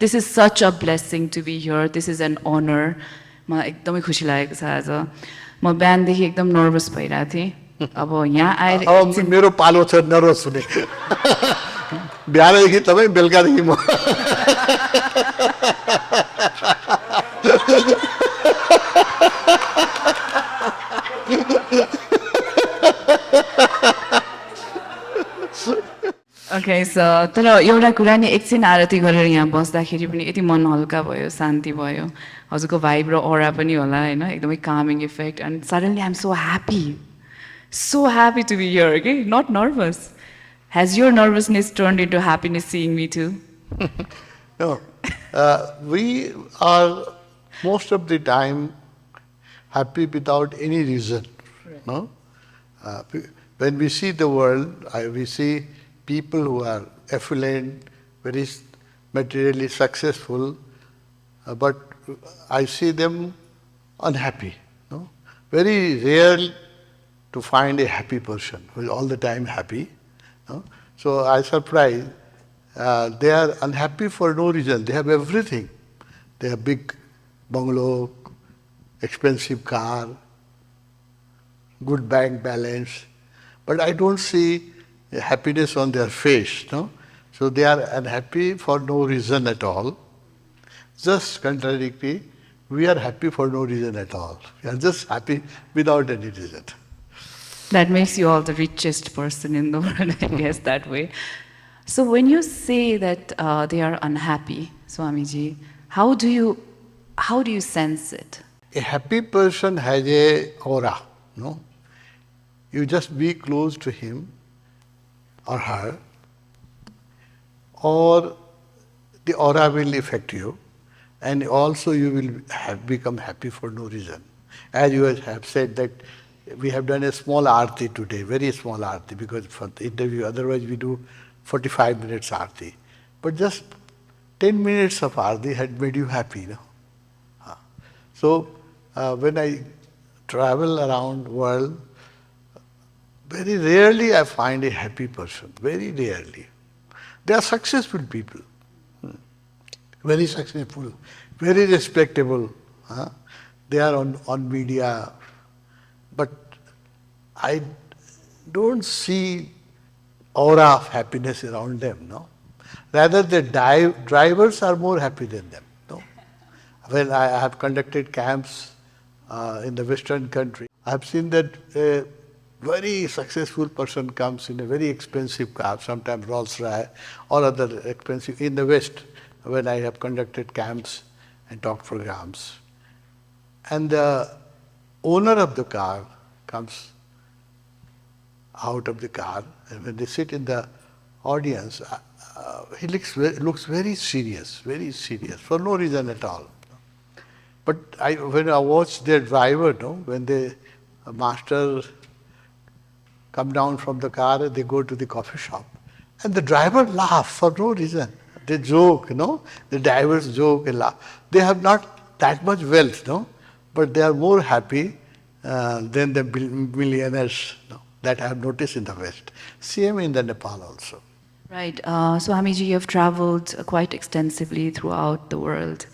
this is such a blessing to be here. This is an honor. म एकदमै खुसी लागेको छ आज. म बिहानदेखि एकदम नर्भस भइरहेको थिएँ. अब यहाँ आएर मेरो पालो छ नर्भस हुने. बिहानदेखि तपाईँ बेलुकादेखि म. Okay, so तर एउटा कुरा नि एकछिन आरती गरेर यहाँ बस्दाखेरि पनि यति मन हल्का भयो, शान्ति भयो. हजुरको भाइब र अरा पनि होला हैन, एकदमै calming effect, and suddenly I'm so happy. So happy to be here, okay? Not nervous. Has your nervousness turned into happiness seeing me too? No. We are most of the time happy without any reason. Right. No? When we see the world, we see people who are affluent, very materially successful, but I see them unhappy. No? Very rare to find a happy person who is all the time happy. No? So I surprised. They are unhappy for no reason. They have everything. They have big bungalow, expensive car, good bank balance, but I don't see happiness on their face. No? So they are unhappy for no reason at all. Just contradictory, we are happy for no reason at all. We are just happy without any reason. That makes you all the richest person in the world, I guess, that way. So when you say that they are unhappy, Swamiji, how do you sense it? A happy person has a aura, no? You just be close to him or her, or the aura will affect you, and also you will become happy for no reason. As you have said that we have done a small arti today, very small arti, because for the interview, otherwise we do 45 minutes arti. But just 10 minutes of arti had made you happy. No? So when I travel around the world, very rarely I find a happy person, very rarely. They are successful people, very successful, very respectable. They are on media, but I don't see aura of happiness around them. No, rather the drivers are more happy than them. No, when I have conducted camps in the Western country, I have seen that a very successful person comes in a very expensive car, sometimes Rolls-Royce or other expensive, in the West, when I have conducted camps and talk programs. And the owner of the car comes out of the car, and when they sit in the audience, he looks very serious, for no reason at all. But when I watch their driver, when the master come down from the car, they go to the coffee shop, and the driver laugh for no reason. They joke, the drivers joke and laugh. They have not that much wealth, but they are more happy than the millionaires that I have noticed in the West. Same in the Nepal also. Right. Swamiji, you have traveled quite extensively throughout the world.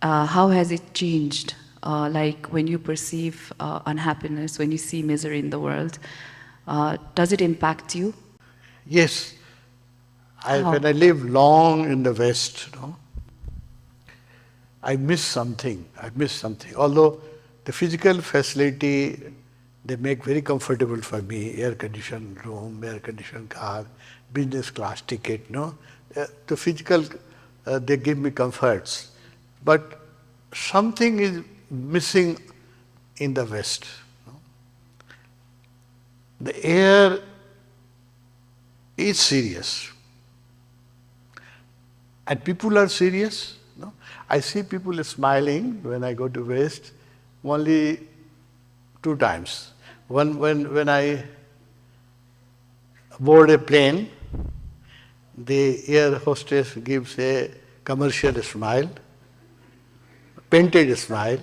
How has it changed? Like when you perceive unhappiness, when you see misery in the world, does it impact you? Yes. When I live long in the West, I miss something. Although the physical facility, they make very comfortable for me, air-conditioned room, air-conditioned car, business class ticket, the physical, they give me comforts. But something is missing in the West. The air is serious. And people are serious. I see people smiling when I go to West only 2 times. One, when I board a plane, the air hostess gives a commercial smile, painted smile.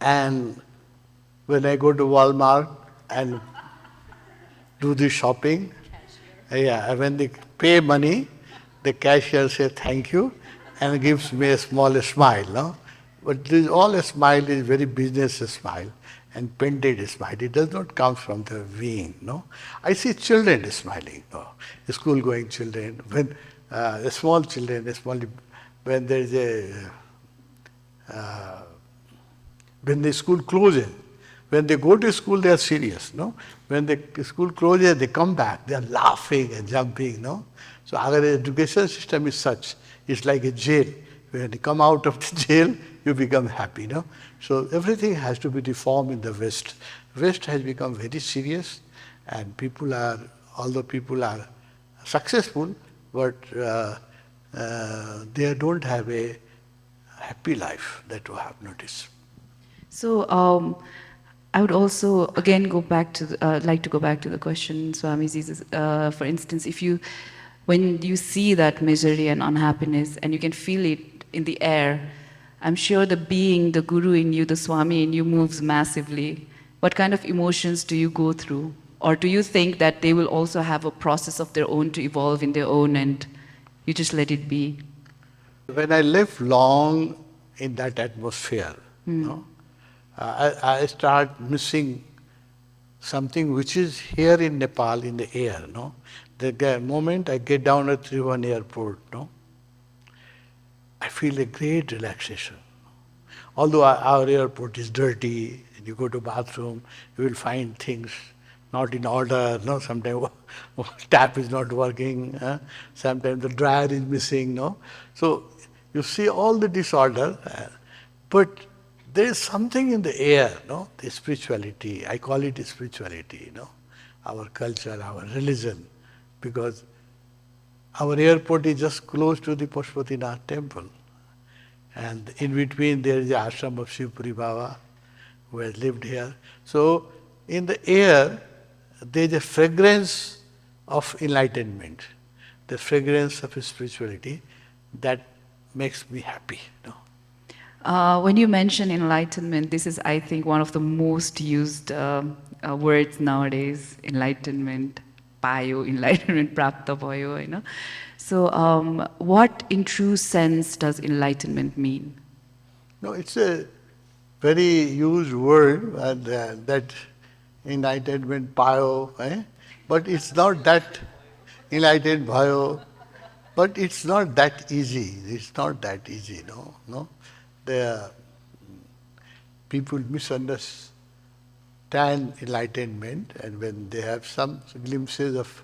And when I go to Walmart and do the shopping, when they pay money, the cashier says thank you and gives me a small smile. No? But this all a smile is very business smile and painted smile. It does not come from the being. No? I see children smiling. No? School-going children, when small children, when there is when the school closes, when they go to school, they are serious. No? When the school closes, they come back. They are laughing and jumping. No? So our education system is such. It's like a jail. When you come out of the jail, you become happy. No? So everything has to be reformed in the West. West has become very serious, and although people are successful, but they don't have a happy life, that we have noticed. So I would also again like to go back to the question, Swamiji. For instance, when you see that misery and unhappiness, and you can feel it in the air, I'm sure the being, the guru in you, the Swami in you moves massively. What kind of emotions do you go through? Or do you think that they will also have a process of their own to evolve in their own and you just let it be? When I live long in that atmosphere, no, I start missing something which is here in Nepal in the air. No? The moment I get down at Trivandrum airport, no, I feel a great relaxation. Although our airport is dirty, and you go to bathroom, you will find things not in order. No, sometimes tap is not working. Sometimes the dryer is missing. No, so you see all the disorder, but there is something in the air. No, the spirituality. I call it spirituality. No, our culture, our religion, because our airport is just close to the Pashupatinath temple. And in between there is the ashram of Shivpuri Baba, who has lived here. So in the air, there is a fragrance of enlightenment, the fragrance of spirituality that makes me happy. When you mention enlightenment, this is, I think, one of the most used words nowadays, enlightenment. Payo, enlightenment, prapta bhayo, you know. So what in true sense does enlightenment mean? No, it's a very used word, that enlightenment, payo, but it's not that enlightened bhayo, but it's not that easy. It's not that easy, no. The people misunderstand enlightenment, and when they have some glimpses of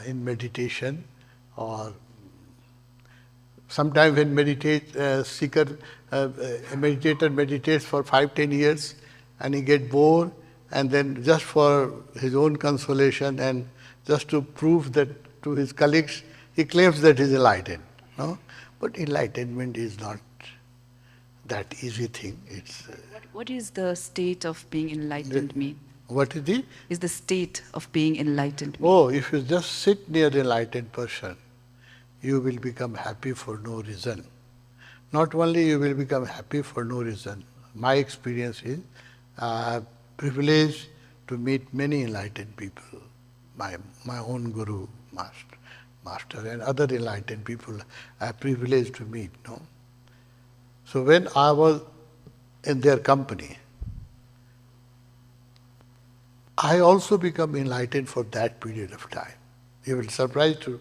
in meditation, or sometimes when meditator meditates for 5-10 years and he gets bored, and then just for his own consolation and just to prove that to his colleagues, he claims that he is enlightened. No? But enlightenment is not that easy thing. It's what is the state of being enlightened mean? What is the? Is the state of being enlightened mean? Oh, if you just sit near an enlightened person, you will become happy for no reason. Not only you will become happy for no reason. My experience is, I have privileged to meet many enlightened people. My own guru, master, and other enlightened people I have privileged to meet. No? So when I was in their company, I also become enlightened for that period of time. You will be surprised to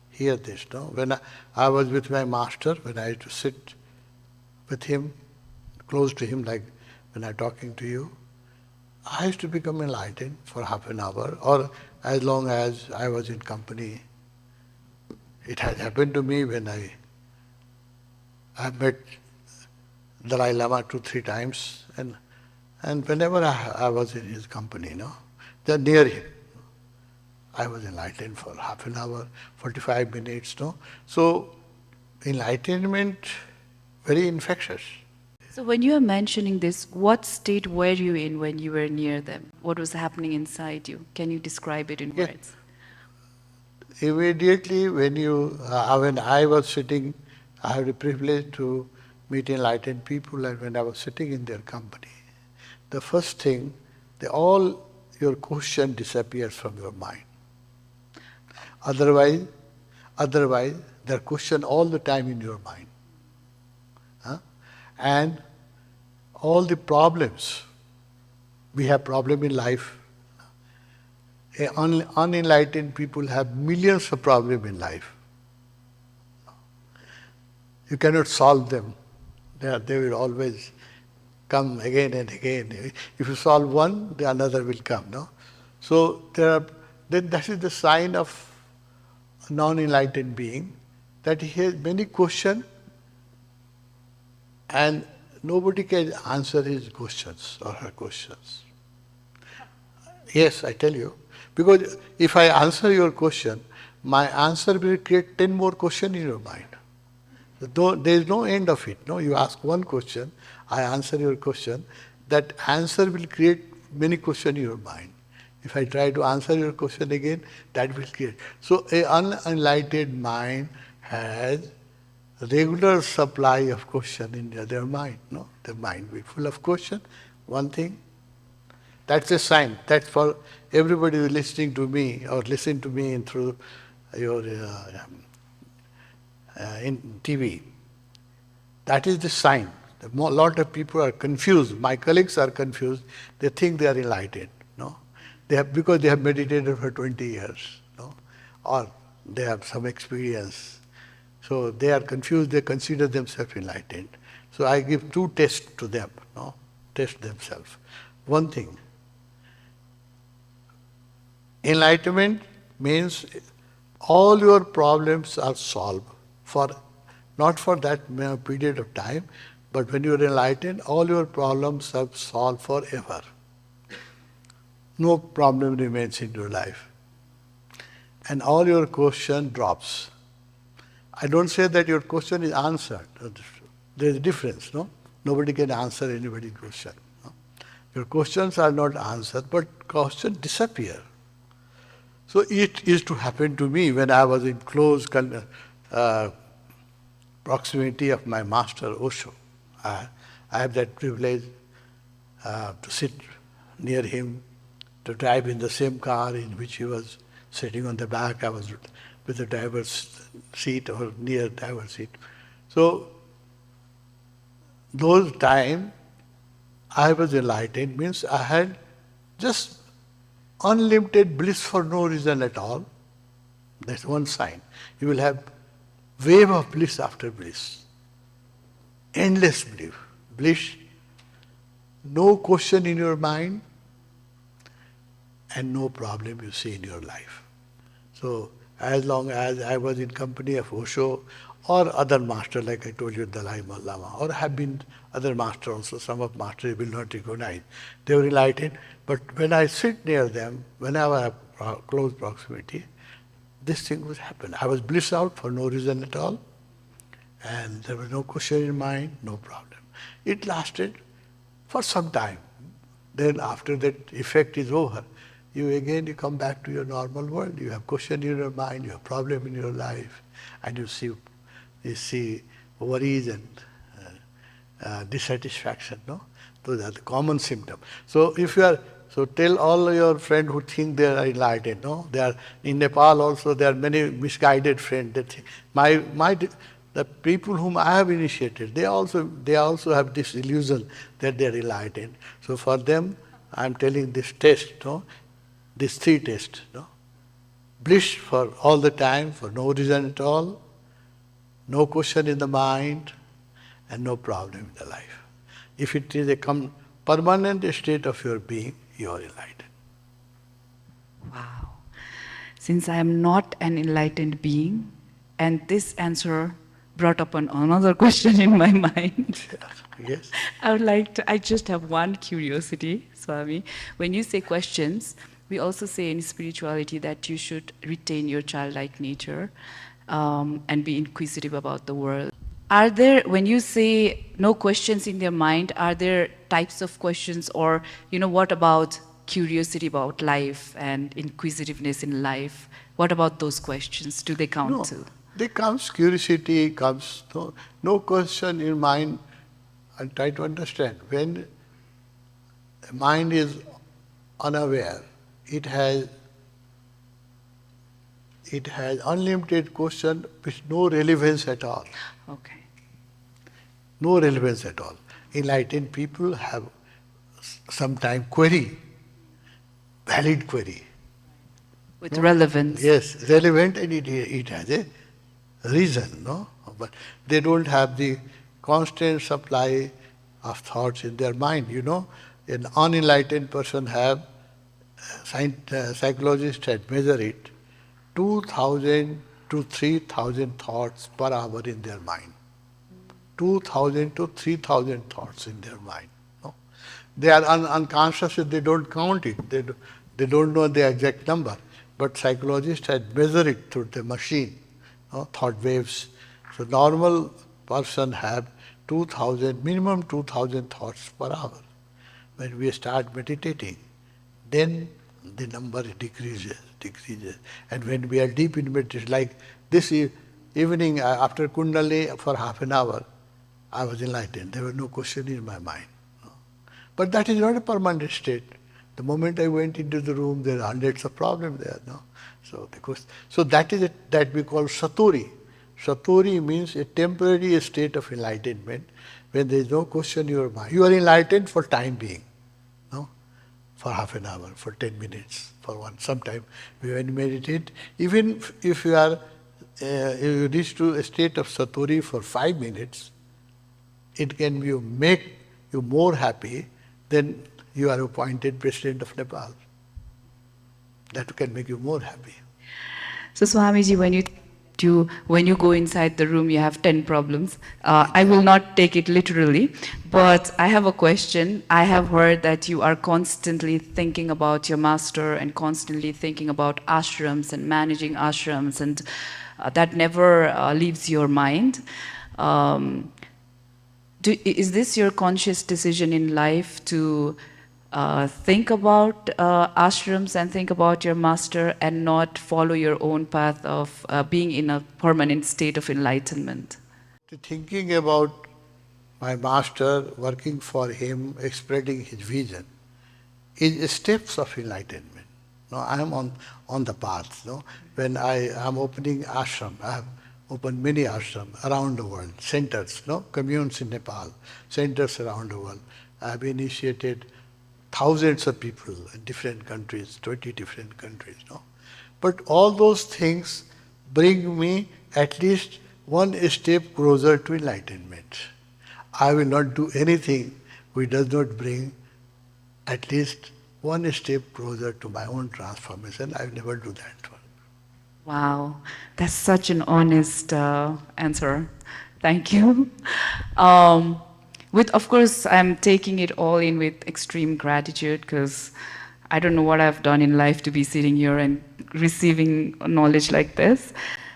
hear this. No? When I was with my master, when I used to sit with him, close to him, like when I'm talking to you, I used to become enlightened for half an hour, or as long as I was in company. It has happened to me when I met Dalai Lama 2-3 times, and whenever I was in his company, then near him, I was enlightened for half an hour, 45 minutes. So enlightenment, very infectious. So when you are mentioning this, what state were you in when you were near them? What was happening inside you? Can you describe it in words? Immediately when I was sitting, I had the privilege to meet enlightened people, and when I was sitting in their company, the first thing, all your question disappears from your mind. Otherwise, Otherwise, there are questions all the time in your mind. Huh? And all the problems, we have problem in life. Unenlightened people have millions of problems in life. You cannot solve them. They will always come again and again. If you solve one, the another will come. No, so then that is the sign of a non-enlightened being, that he has many questions and nobody can answer his questions or her questions. Yes, I tell you. Because if I answer your question, my answer will create 10 more questions in your mind. Though there is no end of it. No, you ask one question, I answer your question. That answer will create many questions in your mind. If I try to answer your question again, that will create. So an unenlightened mind has regular supply of question in their mind. No, their mind will be full of question. One thing. That's a sign. That's for everybody who is listening to me or listen to me through your in TV. That is the sign. A lot of people are confused. My colleagues are confused. They think they are enlightened. No, because they have meditated for 20 years. No, or they have some experience. So they are confused. They consider themselves enlightened. So I give two tests to them. No, test themselves. One thing. Enlightenment means all your problems are solved not for that period of time, but when you are enlightened, all your problems are solved forever. No problem remains in your life. And all your question drops. I don't say that your question is answered. There is a difference, no? Nobody can answer anybody's question. No? Your questions are not answered, but questions disappear. So it used to happen to me when I was in close proximity of my master Osho. I have that privilege to sit near him, to drive in the same car in which he was sitting on the back. I was with the driver's seat or near driver's seat. So those times I was enlightened, means I had just unlimited bliss for no reason at all. That's one sign. You will have wave of bliss after bliss. Endless bliss. Bliss, no question in your mind, and no problem you see in your life. So as long as I was in company of Osho or other master, like I told you, Dalai Lama, or have been other master also, some of master you will not recognize. They were enlightened, but when I sit near them, when I was close proximity, this thing would happen. I was blissed out for no reason at all, and there was no question in mind, no problem. It lasted for some time. Then after that effect is over, you come back to your normal world. You have question in your mind, you have problem in your life, and you see worries and dissatisfaction. No, those are the common symptoms. So tell all your friends who think they are enlightened. No, they are in Nepal also. There are many misguided friends. That think, the people whom I have initiated, they also have this illusion that they are enlightened. So for them, I am telling this test. No, these three tests. No, bliss for all the time, for no reason at all. No question in the mind, and no problem in the life. If it is a permanent state of your being, you are enlightened. Wow. Since I am not an enlightened being, and this answer brought up another question in my mind. Yes. I just have one curiosity, Swami. When you say questions, we also say in spirituality that you should retain your childlike nature and be inquisitive about the world. Are there, when you say no questions in their mind, are there types of questions, or, what about curiosity about life and inquisitiveness in life? What about those questions? Do they count too? They comes, curiosity comes, no question in mind. I try to understand. When the mind is unaware, it has it has unlimited question with no relevance at all. Okay. No relevance at all. Enlightened people have sometimes query, valid query. With relevance. Yes, relevant, and it has a reason, no? But they don't have the constant supply of thoughts in their mind, you know. An unenlightened person have, psychologists had measured it, 2,000 to 3,000 thoughts per hour in their mind. 2,000 to 3,000 thoughts in their mind. No? They are unconscious, they don't count it, they don't know the exact number. But psychologists had measured it through the machine, no? Thought waves. So normal person have 2,000, minimum 2,000 thoughts per hour. When we start meditating, then the number decreases. And when we are deep in meditation, like this evening after Kundalini for half an hour, I was enlightened. There was no question in my mind. No? But that is not a permanent state. The moment I went into the room, there are hundreds of problems there. No? So that is that we call satori. Satori means a temporary state of enlightenment when there is no question in your mind. You are enlightened for time being. No? For half an hour, for 10 minutes, for one. Sometime when you meditate, even if you are you reach to a state of satori for 5 minutes, it can make you more happy than you are appointed President of Nepal. That can make you more happy. So Swamiji, when you go inside the room, you have 10 problems. I will not take it literally, but I have a question. I have heard that you are constantly thinking about your master and constantly thinking about ashrams and managing ashrams, and that never leaves your mind. Is this your conscious decision in life to think about ashrams and think about your master and not follow your own path of being in a permanent state of enlightenment? Thinking about my master, working for him, spreading his vision, is steps of enlightenment. No, I am on the path. No? When I am opening ashram, I have opened many ashrams around the world, centers, no? Communes in Nepal, centers around the world. I have initiated thousands of people in different countries, 20 different countries. No? But all those things bring me at least one step closer to enlightenment. I will not do anything which does not bring at least one step closer to my own transformation. I will never do that one. Wow, that's such an honest answer. Thank you. Of course, I'm taking it all in with extreme gratitude because I don't know what I've done in life to be sitting here and receiving knowledge like this.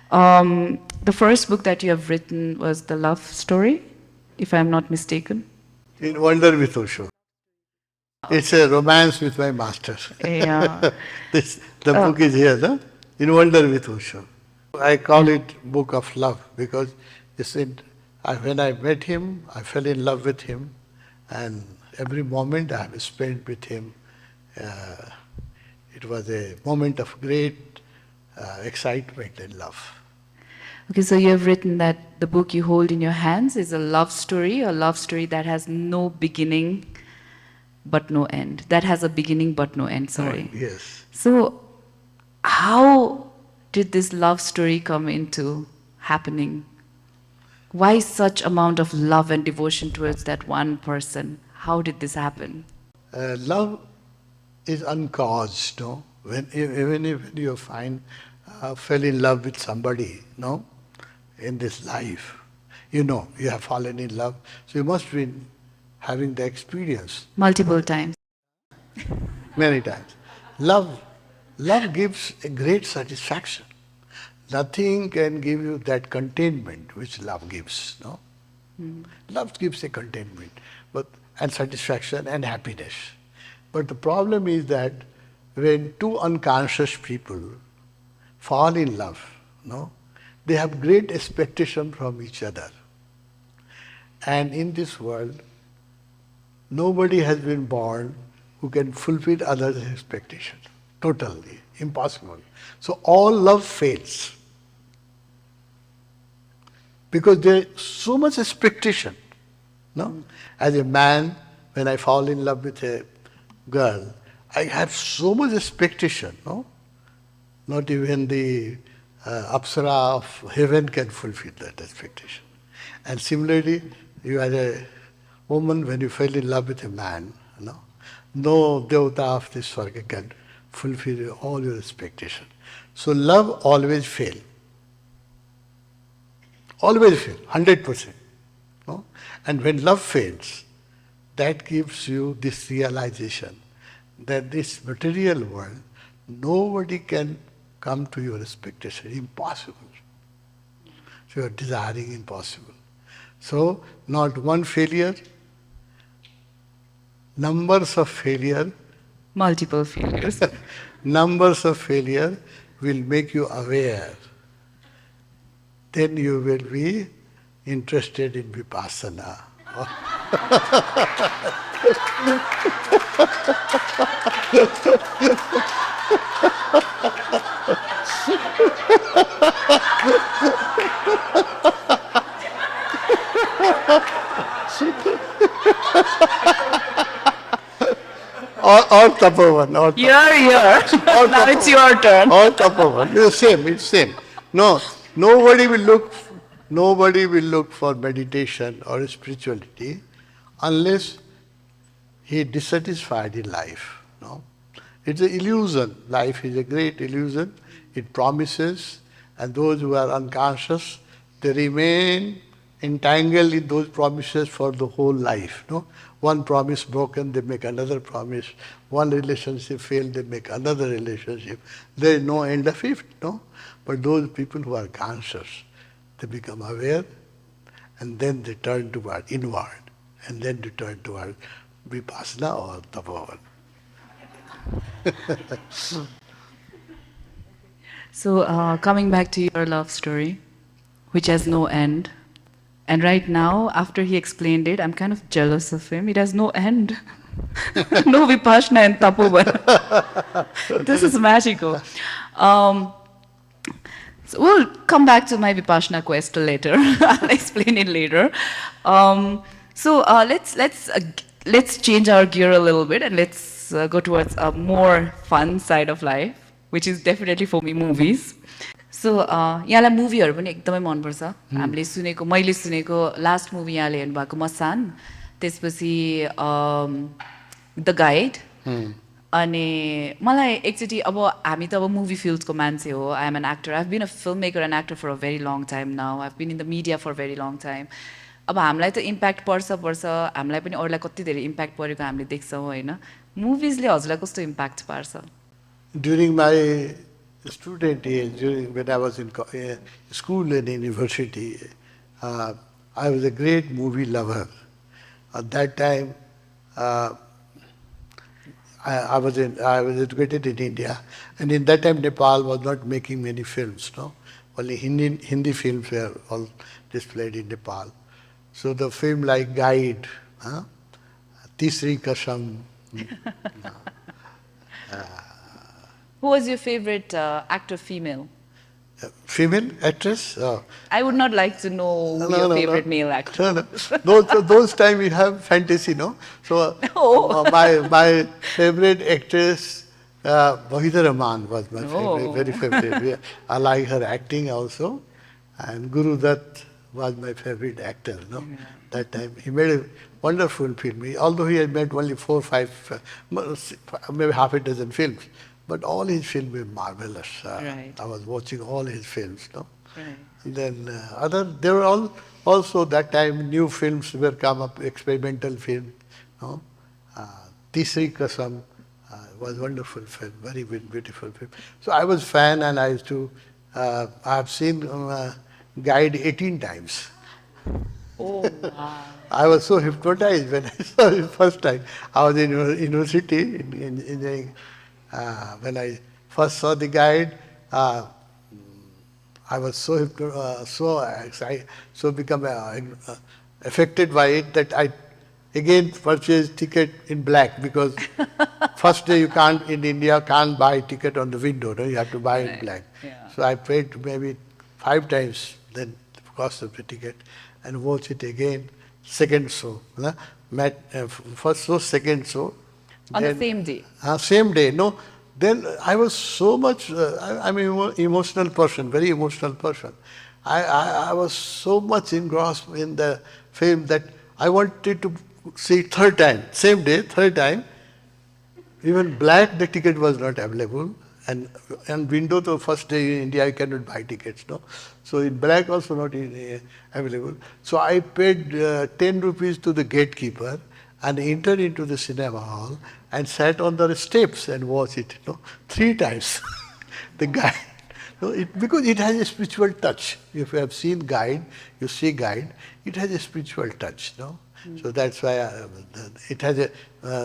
The first book that you have written was The Love Story, if I'm not mistaken. In Wonder with Osho. It's a romance with my master. Yeah. The book is here, no? In Wonder with Osho. I call it Book of Love because when I met him, I fell in love with him, and every moment I have spent with him, it was a moment of great excitement and love. Okay, so you have written that the book you hold in your hands is a love story that has no beginning but no end. That has a beginning but no end, sorry. Oh, yes. So, how did this love story come into happening? Why such amount of love and devotion towards that one person? How did this happen? Love is uncaused, no? Even if you fell in love with somebody, no? In this life, you have fallen in love, so you must be having the experience. Multiple times. Many times. Love gives a great satisfaction. Nothing can give you that contentment which love gives. No? Love gives a contentment and satisfaction and happiness. But the problem is that when two unconscious people fall in love, they have great expectation from each other. And in this world, nobody has been born who can fulfill others' expectations. Totally impossible. So all love fails. Because there is so much expectation. No? As a man, when I fall in love with a girl, I have so much expectation. No? Not even the Apsara of heaven can fulfill that expectation. And similarly, you are a woman, when you fell in love with a man, no Devata of this Swarga can fulfill all your expectation. So love always fail. Always fail, 100%. No? And when love fails, that gives you this realization that this material world, nobody can come to your expectation. Impossible. So you are desiring impossible. So, not one failure, numbers of failure. Multiple failures. Numbers of failure will make you aware. Then you will be interested in vipassana. Or Tapoban. You're here. Now it's your turn. Or Tapoban. It's same. No, nobody will look for meditation or spirituality unless he is dissatisfied in life. No? It's an illusion. Life is a great illusion. It promises, and those who are unconscious, they remain entangled in those promises for the whole life. No? One promise broken, they make another promise. One relationship failed, they make another relationship. There is no end of it. No? But those people who are conscious, they become aware, and then they turn toward inward, and then they turn toward vipassana or tapovan. So coming back to your love story, which has no end. And right now, after he explained it, I'm kind of jealous of him. It has no end. No vipassana and tapoban. This is magical. So we'll come back to my vipassana quest later. I'll explain it later. Let's change our gear a little bit and let's go towards a more fun side of life, which is definitely for me movies. So यहाँलाई मुभीहरू पनि एकदमै मनपर्छ हामीले सुनेको मैले सुनेको last movie यहाँले हेर्नुभएको मसान त्यसपछि द गाइड अनि मलाई एकचोटि अब हामी त अब मुभी फिल्डको मान्छे हो I am an actor I have been a film maker and actor for a very long time now I have been in the media for very long time अब हामीलाई त इम्प्याक्ट पर्छ हामीलाई पनि अरूलाई कति धेरै इम्प्याक्ट परेको हामीले देख्छौँ होइन मुभिजले हजुरलाई कस्तो इम्प्याक्ट पार्छ during my student age, when I was in school and university, I was a great movie lover. At that time, I was educated in India, and in that time Nepal was not making many films. No, only Hindi films were all displayed in Nepal. So the film like Guide, Tisri Kasam. Who was your favorite actor female? Female actress? I would not like to know your favorite male actor. Those times we have fantasy, no? So my favorite actress, Wahida Rahman was my favorite, very favorite. I like her acting also. And Guru Dutt was my favorite actor, no? Yeah. That time he made a wonderful film. Although he had made only 4 or 5, maybe half a dozen films. But all his films were marvelous. Right. I was watching all his films. No? Right. And then there were also that time new films were come up, experimental film. No? Tisri Kasam was wonderful film, very beautiful film. So I was fan, and I used to. I have seen Guide 18 times. Oh wow! I was so hypnotized when I saw it first time. I was in university in engineering. When I first saw the Guide, I was so excited, so become affected by it that Again, purchase ticket in black because first day you can't, in India, can't buy ticket on the window, no? You have to buy in black. Yeah. So I paid maybe 5 times then the cost of the ticket and watch it again, second show. No? First show, second show. On the same day? Same day, no. Then I was so much, I'm an emotional person, very emotional person. I was so much engrossed in the film that I wanted to see third time, same day, third time. Even black, the ticket was not available. And window, the first day in India, I cannot buy tickets, no. So in black also not available. So I paid 10 rupees to the gatekeeper and entered into the cinema hall and sat on the steps and watched it, 3 times. The guide, because it has a spiritual touch. If you have seen Guide, you see Guide, it has a spiritual touch, no. So that's why it has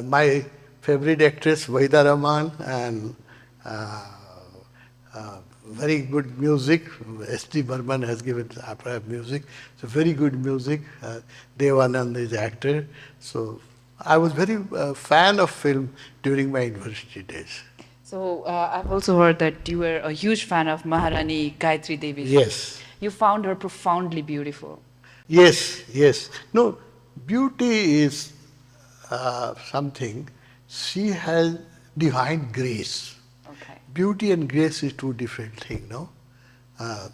my favorite actress, Vaida Rahman, and very good music. S.T. Burman has given music. So very good music. Devanand is the actor. So I was very fan of film during my university days. So I've also heard that you were a huge fan of Maharani Gayatri Devi. Yes. You found her profoundly beautiful. Yes, yes. No, beauty is something, she has divine grace. Okay. Beauty and grace is 2 different things, no?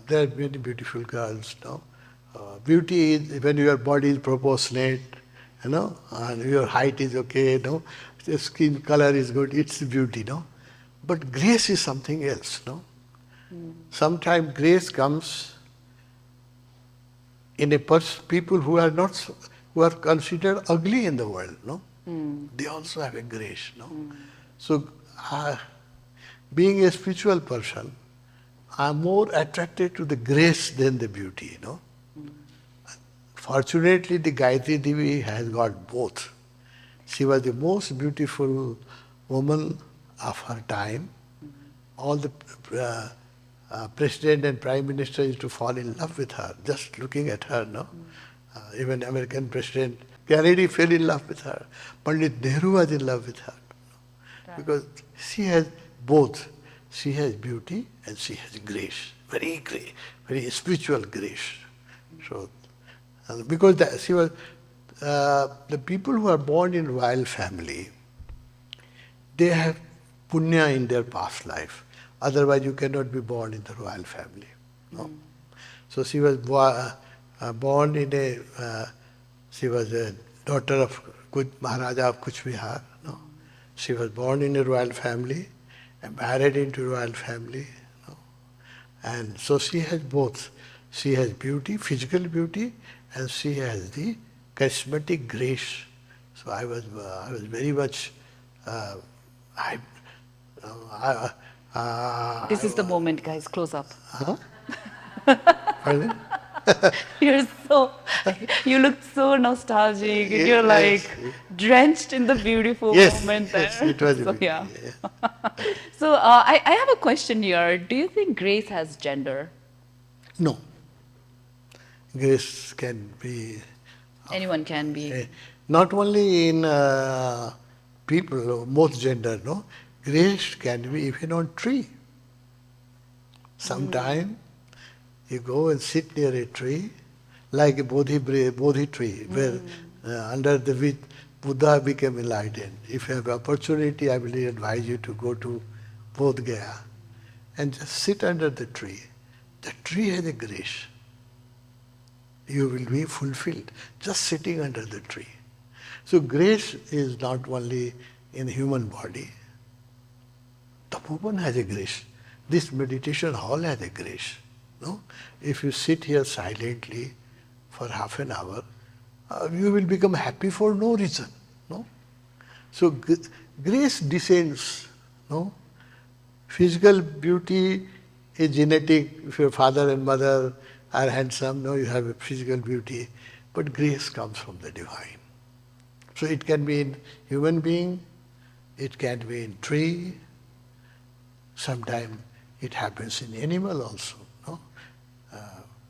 There are many beautiful girls, no? Beauty is when your body is proportionate, and your height is okay, no? The skin color is good, it's beauty, no? But grace is something else, no? Sometimes grace comes in a people who are not, who are considered ugly in the world, no? They also have a grace, no? So, being a spiritual person, I'm more attracted to the grace than the beauty, Fortunately, the Gayatri Devi has got both. She was the most beautiful woman of her time. All the president and prime minister used to fall in love with her, just looking at her, no? Even American President Kennedy fell in love with her. Pandit Nehru was in love with her. Because she has both. She has beauty and she has grace, very spiritual grace. So, because she was, the people who are born in royal family, they have punya in their past life. Otherwise, you cannot be born in the royal family. No. So she was born in she was a daughter of Maharaja of Kuch Bihar. No. She was born in a royal family and married into a royal family. No. And so she has both. She has beauty, physical beauty, and she has the charismatic grace. So I was very much. This is the moment, guys. Close up. Huh? Pardon? You look so nostalgic, and you're like drenched in the beautiful moment there. Yes, it was so, yeah. So I have a question here. Do you think grace has gender? No. Grace can be. Anyone can be. Not only in people, most gender, no. Grace can be even on tree. Sometime you go and sit near a tree, like a Bodhi tree, where under the which Buddha became enlightened. If you have opportunity, I will advise you to go to Bodh Gaya and just sit under the tree. The tree has a grace. You will be fulfilled just sitting under the tree. So grace is not only in the human body. Tapoban has a grace. This meditation hall has a grace. No? If you sit here silently for half an hour, you will become happy for no reason. No? So grace descends. No? Physical beauty is genetic. If your father and mother are handsome, no, you have a physical beauty. But grace comes from the divine. So it can be in human being, it can be in tree, sometimes it happens in animal also. No?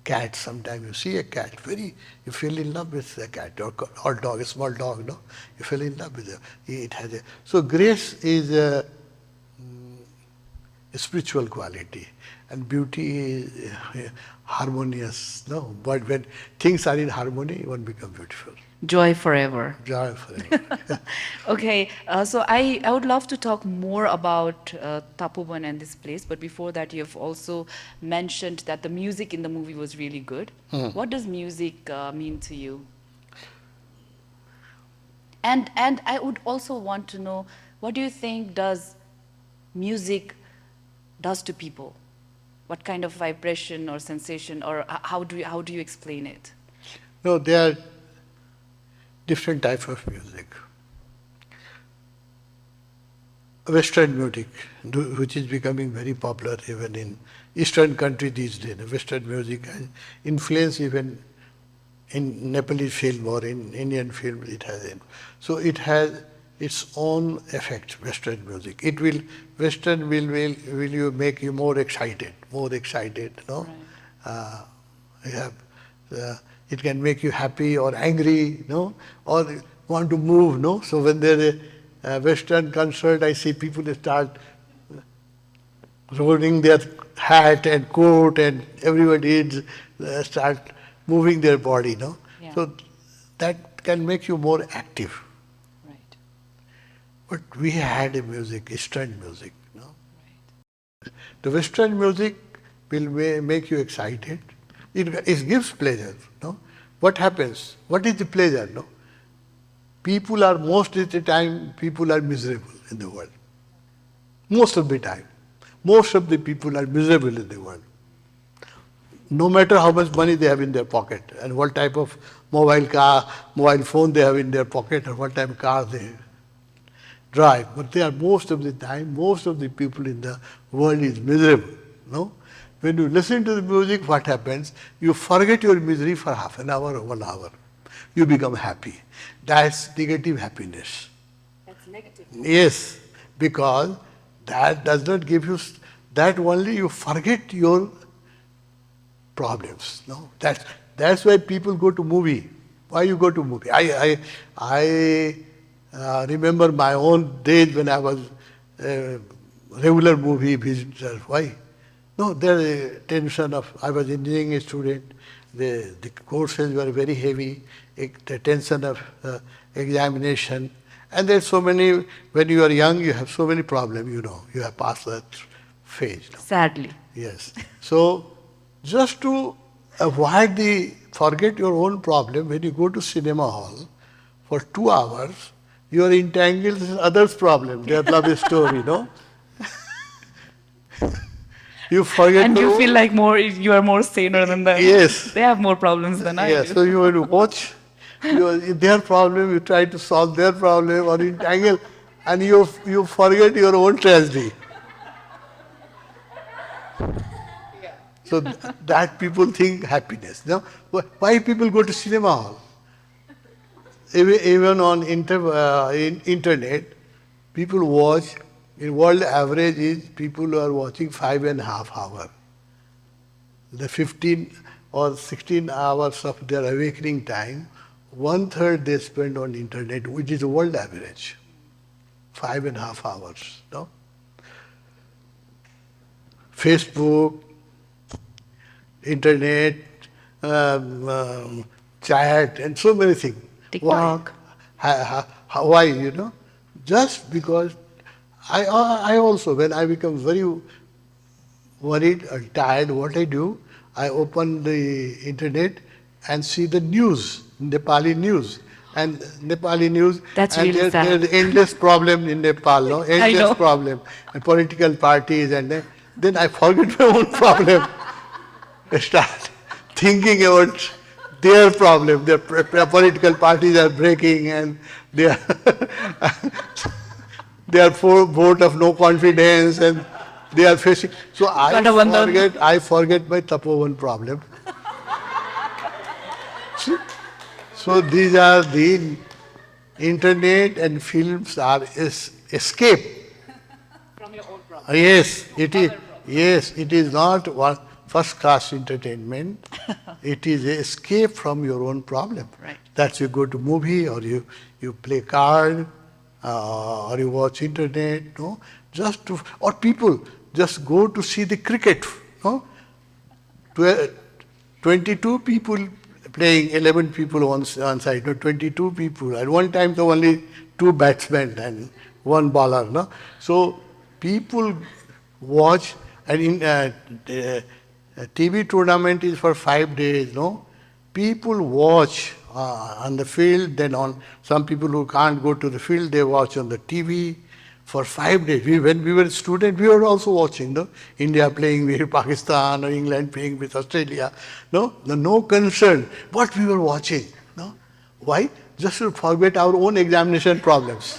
cat. Sometimes you see a cat, you feel in love with the cat or dog, a small dog, no? You feel in love with it. It has so grace is a spiritual quality, and beauty is harmonious, no? But when things are in harmony, one becomes beautiful. Joy forever. Joy forever. Okay, so I would love to talk more about Tapoban and this place, but before that, you have also mentioned that the music in the movie was really good. What does music mean to you? And I would also want to know, what do you think does music does to people? What kind of vibration or sensation, or how do you explain it? No, there are different types of music. Western music, which is becoming very popular even in Eastern countries these days. Western music has influence even in Nepali film or in Indian film. So it has its own effect. Western music. Western will you make you more excited, no? Right. It can make you happy or angry, no? Or want to move, no? So when there is a Western concert, I see people start rolling their hat and coat, and everybody start moving their body, no? Yeah. So that can make you more active. Right. But we had a music, Eastern music, no? Right. The Western music will make you excited. It gives pleasure, no? What happens? What is the pleasure, no? People are, most of the time, people are miserable in the world. Most of the time. Most of the people are miserable in the world. No matter how much money they have in their pocket and what type of mobile phone they have in their pocket or what type of car they drive. But they are, most of the time, most of the people in the world is miserable, no? When you listen to the music, what happens? You forget your misery for half an hour or 1 hour. You become happy. That's negative happiness. That's negative. Yes, because that does not give you, that only you forget your problems. No, that's why people go to movie. Why you go to movie? I remember my own days when I was a regular movie visitor. Why? No, there is a tension of, I was engineering student, the courses were very heavy, the tension of examination, and there's so many, when you are young, you have so many problems, you have passed that phase. No? Sadly. Yes. So, just to forget your own problem, when you go to cinema hall for 2 hours, you are entangled with others' problem, their love story, no? You forget. And you feel like you are more saner than them. Yes. They have more problems than I do. Yes, so you want to watch their problem, you try to solve their problem or entangle, and you forget your own tragedy. Yeah. So that people think happiness. No? Why people go to cinema hall? Even on internet, people watch. In world average is people are watching 5.5 hours. The 15 or 16 hours of their awakening time, 1/3 they spend on internet, which is the world average. 5.5 hours. No? Facebook, internet, chat, and so many things. TikTok. Why? Just because I also, when I become very worried or tired, what I do, I open the internet and see the news, Nepali news. And Nepali news, that's and really sad. There's endless problem in Nepal, no? Endless problem. And political parties, and then I forget my own problem. I start thinking about their problem. Their political parties are breaking, and they are for vote of no confidence, and they are facing. So I forget my Tapoban problem. So these are the internet and films are escape. From your own problem. Yes, it is. Yes, it is not first class entertainment. It is a escape from your own problem. Right. That's you go to movie or you play card or you watch internet, no? Just to, or people just go to see the cricket, no? 22 people playing, 11 people on side, no? 22 people. At one time there were only 2 batsmen and 1 bowler, no? So people watch, and in TV tournament is for 5 days, no? People watch on the field, then on some people who can't go to the field, they watch on the TV for 5 days. When we were students, we were also watching, no? India playing with Pakistan or England playing with Australia, no? No concern. What we were watching, no? Why? Just to forget our own examination problems.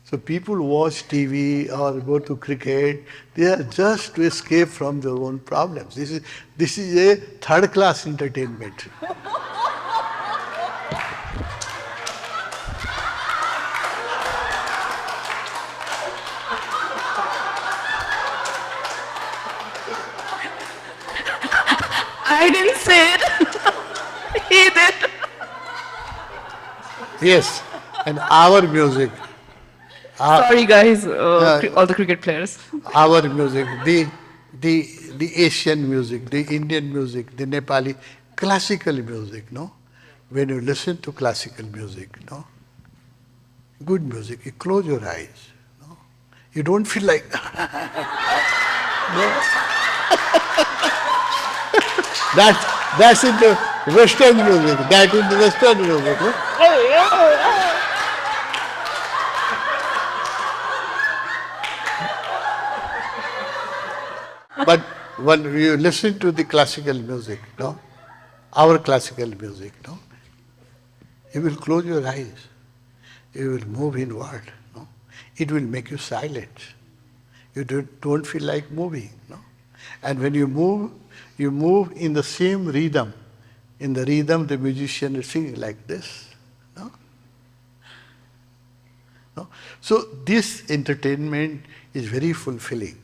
So people watch TV or go to cricket, they are just to escape from their own problems. This is a third class entertainment. I didn't say it. He did. Yes, and our music. Sorry, guys, all the cricket players. Our music, the Asian music, the Indian music, the Nepali classical music, no? When you listen to classical music, no? Good music, you close your eyes, no? You don't feel like no? That's in the Western music. That in the Western music, no? But when you listen to the classical music, no, our classical music, no, you will close your eyes. You will move inward, no. It will make you silent. You don't feel like moving, no. And when you move in the same rhythm. In the rhythm, the musician is singing like this, no. No? So this entertainment is very fulfilling.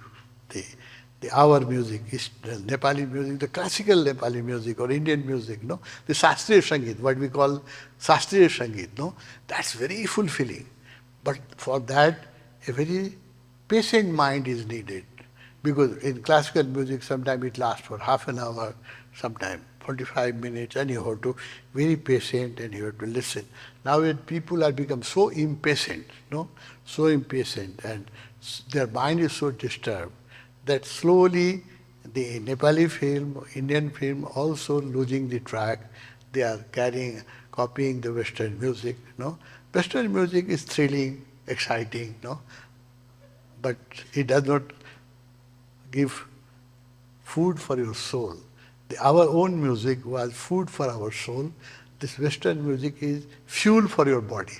Our music is Nepali music, the classical Nepali music or Indian music, no? The Shastriya Sangeet, what we call Shastriya Sangeet, no? That's very fulfilling. But for that, a very patient mind is needed. Because in classical music, sometimes it lasts for half an hour, sometimes 45 minutes, and you have to be very patient and you have to listen. Now people are become so impatient, no? So impatient, and their mind is so disturbed that slowly the Nepali film, Indian film also losing the track. They are copying the Western music, no? Western music is thrilling, exciting, no? But it does not give food for your soul. Our own music was food for our soul. This Western music is fuel for your body.